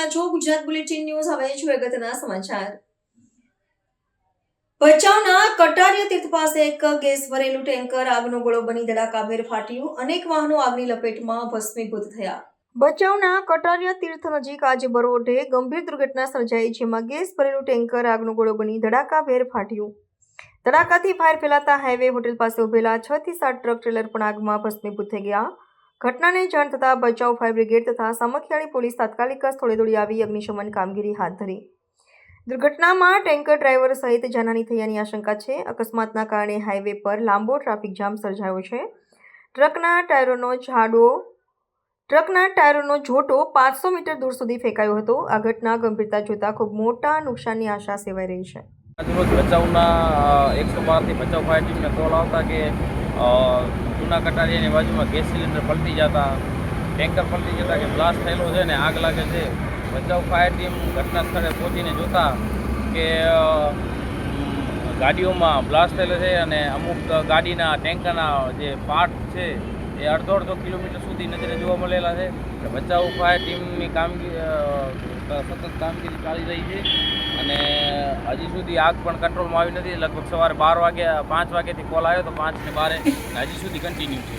રહ્યા છો Gujarat bulletin news. હવે જોઈએ અગત્યના સમાચાર. ભચાઉના કટારિયા તીર્થ પાસે એક ગેસ ભરેલું ટેન્કર આગનો ગોળો બની ધડાકાભેર ફાટ્યું. અનેક વાહનો આગની લપેટમાં ભસ્મીભૂત થયા. ભચાઉના કટારિયા તીર્થ નજીક આજે બરોઢે ગંભીર દુર્ઘટના સર્જાઈ, જેમાં ગેસ ભરેલું ટેન્કર આગનો ગોળો બની ધડાકાભેર ફાટ્યું. ધડાકાથી ફાયર ફેલાતા હાઈવે હોટેલ પાસે ઉભેલા 6 થી 7 ટ્રક ટ્રેલર પણ આગમાં ભસ્મીભૂત થઈ ગયા. ઘટનાને જાણ થતાં ભચાઉ ફાયર બ્રિગેડ તથા સામખિયાળી પોલીસ તાત્કાલિક સ્થળે દોડી આવી અગ્નિશમન કામગીરી હાથ ધરી. દુર્ઘટનામાં ટેન્કર ડ્રાઈવર સહિત જાનહાની થયાની આશંકા છે. અકસ્માતના કારણે હાઈવે પર લાંબો ટ્રાફિક જામ સર્જાયો છે. ટ્રકના ટાયરોનો જોટો 500 મીટર દૂર સુધી ફેંકાયો હતો. આ ઘટના ગંભીરતા જોતા ખૂબ મોટા નુકસાનની આશા સેવાઈ રહી છે. આજરોજ ભચાઉના 112થી ભચાઉ ફાયર ટીમને કોલ આવતા કે જૂના કટારિયાની બાજુમાં ગેસ સિલિન્ડર પલટી જતા, ટેન્કર પલટી જતા કે બ્લાસ્ટ થયેલો છે ને આગ લાગે છે. ભચાઉ ફાયર ટીમ ઘટના સ્થળે પહોંચીને જોતા કે ગાડીઓમાં બ્લાસ્ટ થયેલો છે અને અમુક ગાડીના ટેન્કરના જે પાર્ટ છે એ અડધો કિલોમીટર સુધી નજરે જોવા મળેલા છે. ભચાઉ ફાયર ટીમની સતત કામગીરી ચાલી રહી છે અને હજી સુધી આગ પણ કંટ્રોલમાં આવી નથી. લગભગ સવારે 5 વાગ્યાથી કોલ આવ્યો તો 5 ને 12 હજી સુધી કન્ટિન્યુ છે.